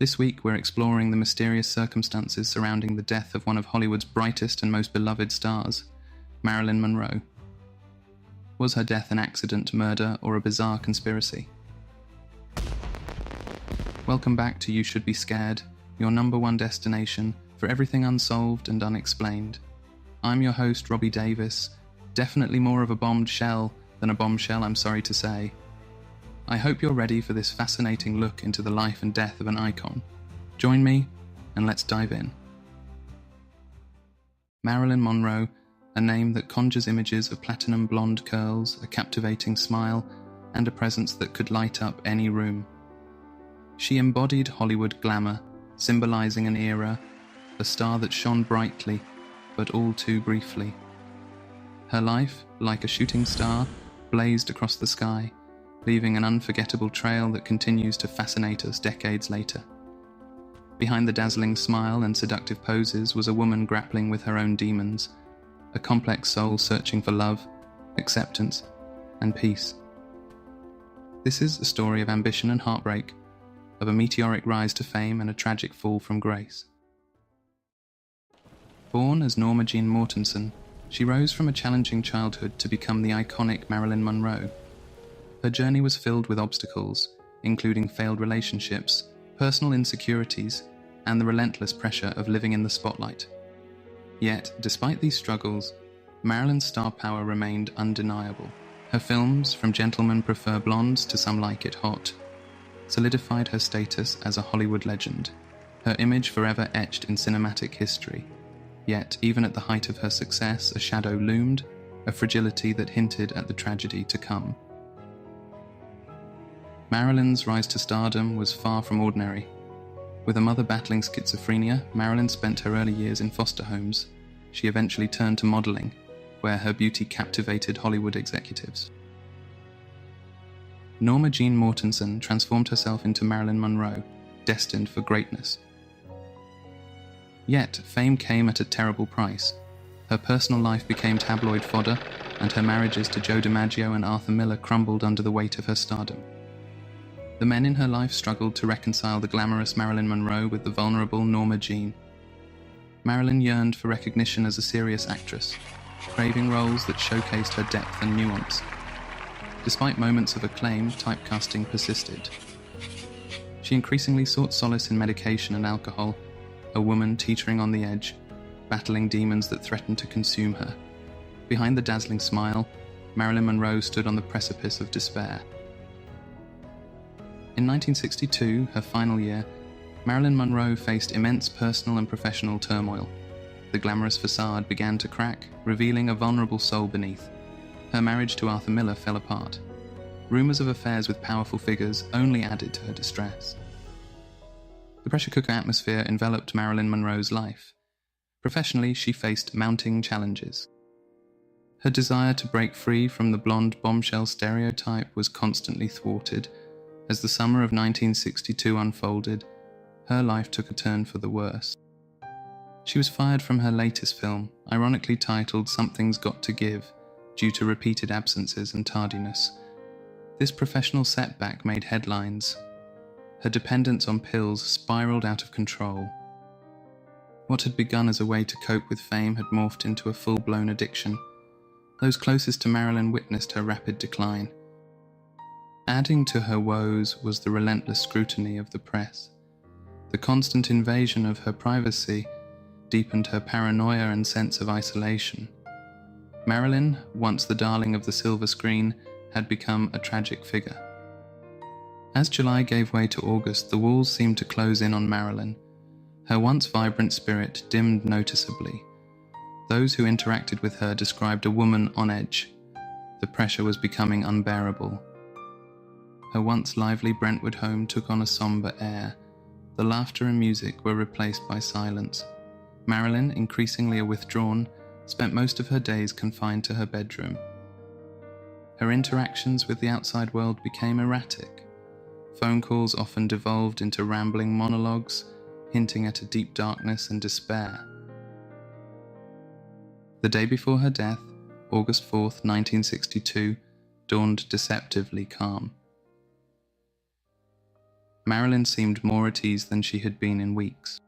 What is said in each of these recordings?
This week we're exploring the mysterious circumstances surrounding the death of one of Hollywood's brightest and most beloved stars, Marilyn Monroe. Was her death an accident, murder, or a bizarre conspiracy? Welcome back to You Should Be Scared, your number one destination for everything unsolved and unexplained. I'm your host, Robbie Davis, definitely more of a bombed shell than a bombshell, I'm sorry to say. I hope you're ready for this fascinating look into the life and death of an icon. Join me, and let's dive in. Marilyn Monroe, a name that conjures images of platinum blonde curls, a captivating smile, and a presence that could light up any room. She embodied Hollywood glamour, symbolizing an era, a star that shone brightly, but all too briefly. Her life, like a shooting star, blazed across the sky, leaving an unforgettable trail that continues to fascinate us decades later. Behind the dazzling smile and seductive poses was a woman grappling with her own demons, a complex soul searching for love, acceptance, and peace. This is a story of ambition and heartbreak, of a meteoric rise to fame and a tragic fall from grace. Born as Norma Jean Mortensen, she rose from a challenging childhood to become the iconic Marilyn Monroe. Her journey was filled with obstacles, including failed relationships, personal insecurities, and the relentless pressure of living in the spotlight. Yet, despite these struggles, Marilyn's star power remained undeniable. Her films, from Gentlemen Prefer Blondes to Some Like It Hot, solidified her status as a Hollywood legend, her image forever etched in cinematic history. Yet, even at the height of her success, a shadow loomed, a fragility that hinted at the tragedy to come. Marilyn's rise to stardom was far from ordinary. With a mother battling schizophrenia, Marilyn spent her early years in foster homes. She eventually turned to modeling, where her beauty captivated Hollywood executives. Norma Jean Mortensen transformed herself into Marilyn Monroe, destined for greatness. Yet, fame came at a terrible price. Her personal life became tabloid fodder, and her marriages to Joe DiMaggio and Arthur Miller crumbled under the weight of her stardom. The men in her life struggled to reconcile the glamorous Marilyn Monroe with the vulnerable Norma Jean. Marilyn yearned for recognition as a serious actress, craving roles that showcased her depth and nuance. Despite moments of acclaim, typecasting persisted. She increasingly sought solace in medication and alcohol, a woman teetering on the edge, battling demons that threatened to consume her. Behind the dazzling smile, Marilyn Monroe stood on the precipice of despair. In 1962, her final year, Marilyn Monroe faced immense personal and professional turmoil. The glamorous facade began to crack, revealing a vulnerable soul beneath. Her marriage to Arthur Miller fell apart. Rumors of affairs with powerful figures only added to her distress. The pressure cooker atmosphere enveloped Marilyn Monroe's life. Professionally, she faced mounting challenges. Her desire to break free from the blonde bombshell stereotype was constantly thwarted. As the summer of 1962 unfolded, her life took a turn for the worse. She was fired from her latest film, ironically titled Something's Got to Give, due to repeated absences and tardiness. This professional setback made headlines. Her dependence on pills spiraled out of control. What had begun as a way to cope with fame had morphed into a full-blown addiction. Those closest to Marilyn witnessed her rapid decline. Adding to her woes was the relentless scrutiny of the press. The constant invasion of her privacy deepened her paranoia and sense of isolation. Marilyn, once the darling of the silver screen, had become a tragic figure. As July gave way to August, the walls seemed to close in on Marilyn. Her once vibrant spirit dimmed noticeably. Those who interacted with her described a woman on edge. The pressure was becoming unbearable. Her once lively Brentwood home took on a somber air. The laughter and music were replaced by silence. Marilyn, increasingly withdrawn, spent most of her days confined to her bedroom. Her interactions with the outside world became erratic. Phone calls often devolved into rambling monologues, hinting at a deep darkness and despair. The day before her death, August 4th, 1962, dawned deceptively calm. Marilyn seemed more at ease than she had been in weeks.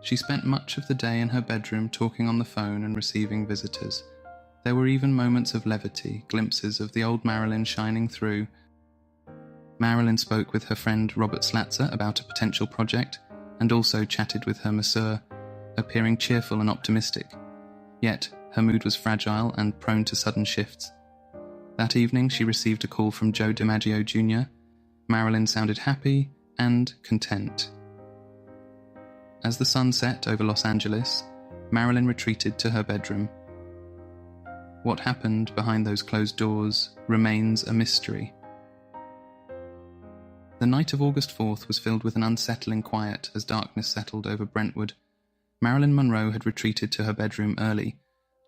She spent much of the day in her bedroom talking on the phone and receiving visitors. There were even moments of levity, glimpses of the old Marilyn shining through. Marilyn spoke with her friend Robert Slatzer about a potential project, and also chatted with her masseur, appearing cheerful and optimistic. Yet, her mood was fragile and prone to sudden shifts. That evening she received a call from Joe DiMaggio Jr. Marilyn sounded happy and content. As the sun set over Los Angeles, Marilyn retreated to her bedroom. What happened behind those closed doors remains a mystery. The night of August 4th was filled with an unsettling quiet as darkness settled over Brentwood. Marilyn Monroe had retreated to her bedroom early,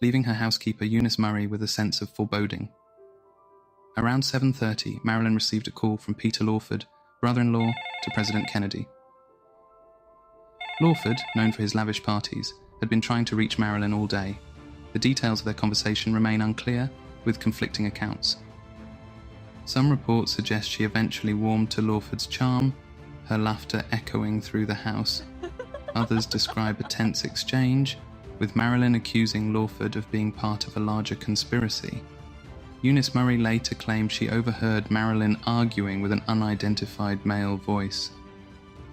leaving her housekeeper Eunice Murray with a sense of foreboding. Around 7:30, Marilyn received a call from Peter Lawford, brother-in-law to President Kennedy. Lawford, known for his lavish parties, had been trying to reach Marilyn all day. The details of their conversation remain unclear, with conflicting accounts. Some reports suggest she eventually warmed to Lawford's charm, her laughter echoing through the house. Others describe a tense exchange, with Marilyn accusing Lawford of being part of a larger conspiracy. Eunice Murray later claimed she overheard Marilyn arguing with an unidentified male voice.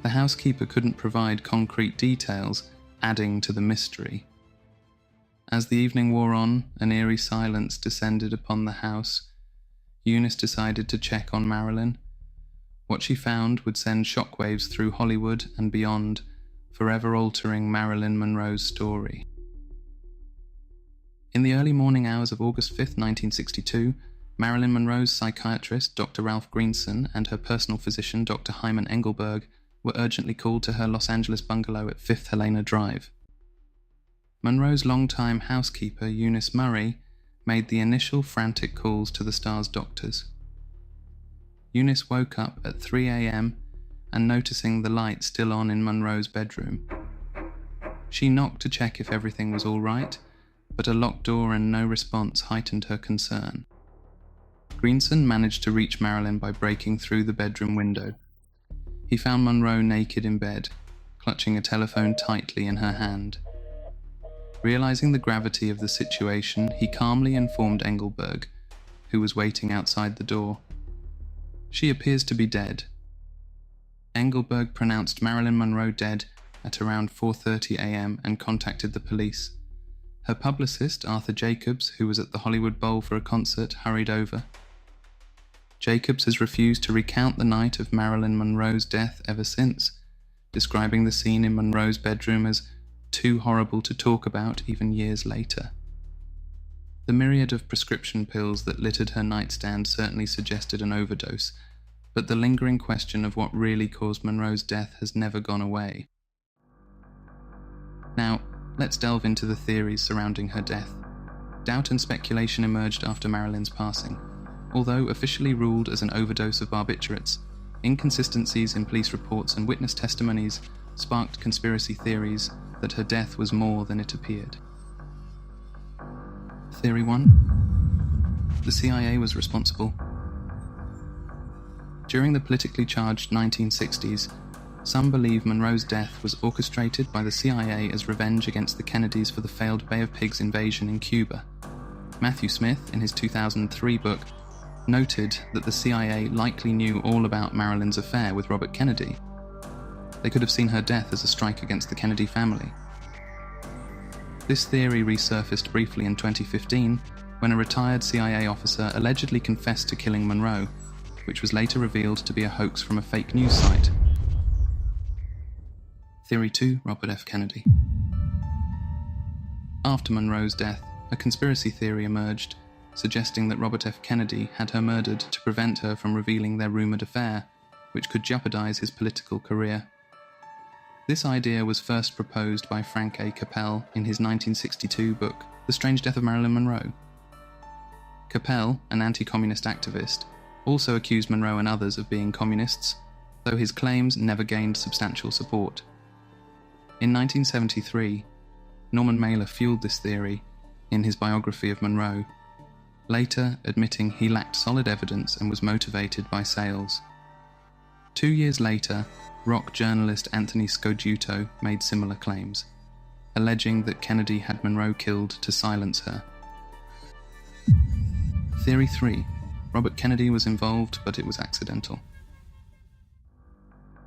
The housekeeper couldn't provide concrete details, adding to the mystery. As the evening wore on, an eerie silence descended upon the house. Eunice decided to check on Marilyn. What she found would send shockwaves through Hollywood and beyond, forever altering Marilyn Monroe's story. In the early morning hours of August 5, 1962, Marilyn Monroe's psychiatrist, Dr. Ralph Greenson, and her personal physician, Dr. Hyman Engelberg, were urgently called to her Los Angeles bungalow at 5th Helena Drive. Monroe's longtime housekeeper, Eunice Murray, made the initial frantic calls to the star's doctors. Eunice woke up at 3 a.m. and noticing the light still on in Monroe's bedroom. She knocked to check if everything was all right, but a locked door and no response heightened her concern. Greenson managed to reach Marilyn by breaking through the bedroom window. He found Monroe naked in bed, clutching a telephone tightly in her hand. Realizing the gravity of the situation, he calmly informed Engelberg, who was waiting outside the door. She appears to be dead. Engelberg pronounced Marilyn Monroe dead at around 4:30 a.m. and contacted the police. Her publicist, Arthur Jacobs, who was at the Hollywood Bowl for a concert, hurried over. Jacobs has refused to recount the night of Marilyn Monroe's death ever since, describing the scene in Monroe's bedroom as too horrible to talk about even years later. The myriad of prescription pills that littered her nightstand certainly suggested an overdose, but the lingering question of what really caused Monroe's death has never gone away. Now, let's delve into the theories surrounding her death. Doubt and speculation emerged after Marilyn's passing. Although officially ruled as an overdose of barbiturates, inconsistencies in police reports and witness testimonies sparked conspiracy theories that her death was more than it appeared. Theory 1. The CIA was responsible. During the politically charged 1960s, some believe Monroe's death was orchestrated by the CIA as revenge against the Kennedys for the failed Bay of Pigs invasion in Cuba. Matthew Smith, in his 2003 book, noted that the CIA likely knew all about Marilyn's affair with Robert Kennedy. They could have seen her death as a strike against the Kennedy family. This theory resurfaced briefly in 2015 when a retired CIA officer allegedly confessed to killing Monroe, which was later revealed to be a hoax from a fake news site. Theory 2. Robert F. Kennedy. After Monroe's death, a conspiracy theory emerged, suggesting that Robert F. Kennedy had her murdered to prevent her from revealing their rumoured affair, which could jeopardize his political career. This idea was first proposed by Frank A. Capel in his 1962 book, The Strange Death of Marilyn Monroe. Capel, an anti-communist activist, also accused Monroe and others of being communists, though his claims never gained substantial support. In 1973, Norman Mailer fueled this theory in his biography of Monroe, later admitting he lacked solid evidence and was motivated by sales. 2 years later, rock journalist Anthony Scogiuto made similar claims, alleging that Kennedy had Monroe killed to silence her. Theory 3. Robert Kennedy was involved, but it was accidental.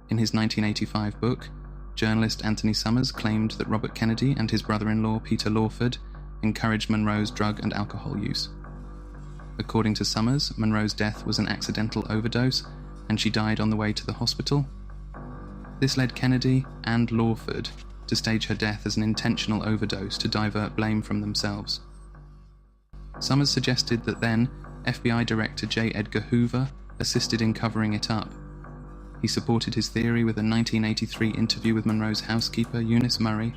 In his 1985 book, journalist Anthony Summers claimed that Robert Kennedy and his brother-in-law Peter Lawford encouraged Monroe's drug and alcohol use. According to Summers, Monroe's death was an accidental overdose, and she died on the way to the hospital. This led Kennedy and Lawford to stage her death as an intentional overdose to divert blame from themselves. Summers suggested that then FBI Director J. Edgar Hoover assisted in covering it up. He supported his theory with a 1983 interview with Monroe's housekeeper, Eunice Murray,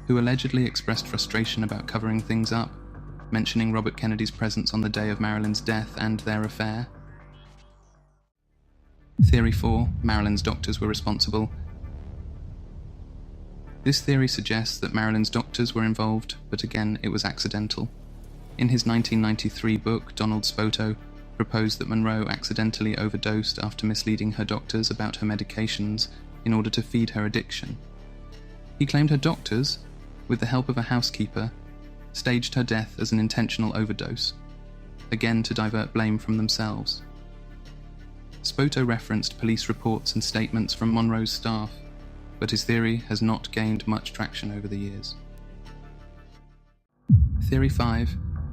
who allegedly expressed frustration about covering things up, mentioning Robert Kennedy's presence on the day of Marilyn's death and their affair. Theory 4. Marilyn's doctors were responsible. This theory suggests that Marilyn's doctors were involved, but again, it was accidental. In his 1993 book, Donald Spoto proposed that Monroe accidentally overdosed after misleading her doctors about her medications in order to feed her addiction. He claimed her doctors, with the help of a housekeeper, staged her death as an intentional overdose, again to divert blame from themselves. Spoto referenced police reports and statements from Monroe's staff, but his theory has not gained much traction over the years. Theory 5.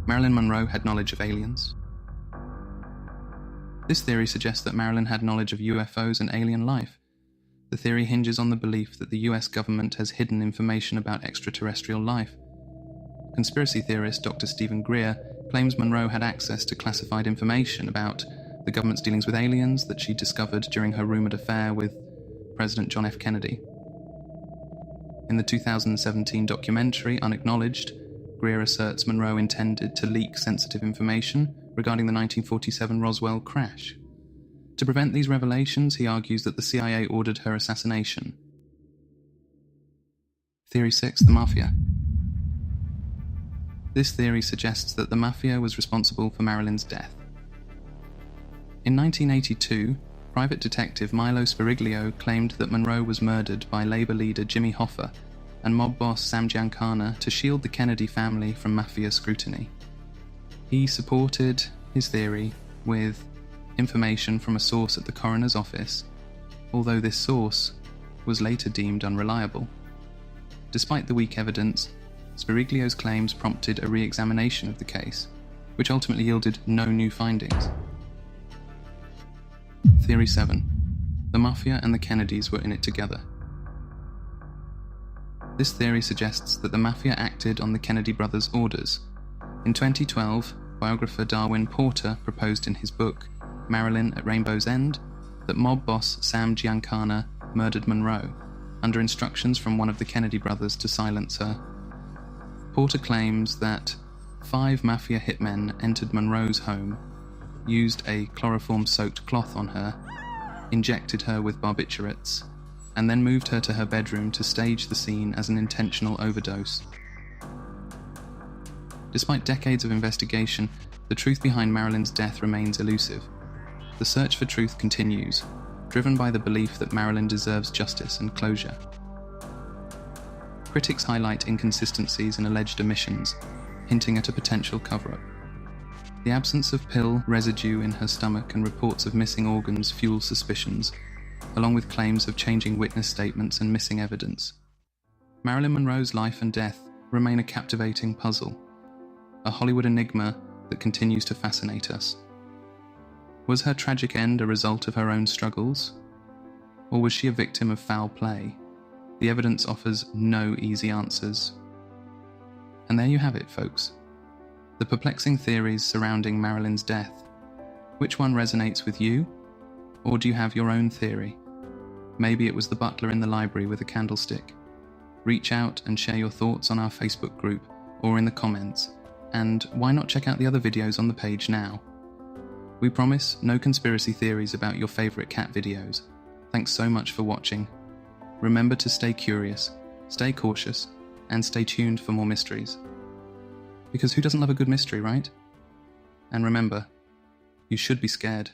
Marilyn Monroe had knowledge of aliens. This theory suggests that Marilyn had knowledge of UFOs and alien life. The theory hinges on the belief that the US government has hidden information about extraterrestrial life. Conspiracy theorist Dr. Stephen Greer claims Monroe had access to classified information about the government's dealings with aliens that she discovered during her rumoured affair with President John F. Kennedy. In the 2017 documentary Unacknowledged, Greer asserts Monroe intended to leak sensitive information regarding the 1947 Roswell crash. To prevent these revelations, he argues that the CIA ordered her assassination. Theory 6. The Mafia. This theory suggests that the Mafia was responsible for Marilyn's death. In 1982, private detective Milo Spiriglio claimed that Monroe was murdered by Labour leader Jimmy Hoffa and mob boss Sam Giancana to shield the Kennedy family from Mafia scrutiny. He supported his theory with information from a source at the coroner's office, although this source was later deemed unreliable. Despite the weak evidence, Spiriglio's claims prompted a re-examination of the case, which ultimately yielded no new findings. Theory 7. The Mafia and the Kennedys were in it together. This theory suggests that the Mafia acted on the Kennedy brothers' orders. In 2012, biographer Darwin Porter proposed in his book, Marilyn at Rainbow's End, that mob boss Sam Giancana murdered Monroe, under instructions from one of the Kennedy brothers to silence her. Porter claims that 5 Mafia hitmen entered Monroe's home, used a chloroform-soaked cloth on her, injected her with barbiturates, and then moved her to her bedroom to stage the scene as an intentional overdose. Despite decades of investigation, the truth behind Marilyn's death remains elusive. The search for truth continues, driven by the belief that Marilyn deserves justice and closure. Critics highlight inconsistencies in alleged omissions, hinting at a potential cover-up. The absence of pill residue in her stomach and reports of missing organs fuel suspicions, along with claims of changing witness statements and missing evidence. Marilyn Monroe's life and death remain a captivating puzzle, a Hollywood enigma that continues to fascinate us. Was her tragic end a result of her own struggles? Or was she a victim of foul play? The evidence offers no easy answers. And there you have it, folks. The perplexing theories surrounding Marilyn's death. Which one resonates with you? Or do you have your own theory? Maybe it was the butler in the library with a candlestick. Reach out and share your thoughts on our Facebook group or in the comments. And why not check out the other videos on the page now? We promise no conspiracy theories about your favourite cat videos. Thanks so much for watching. Remember to stay curious, stay cautious, and stay tuned for more mysteries. Because who doesn't love a good mystery, right? And remember, you should be scared.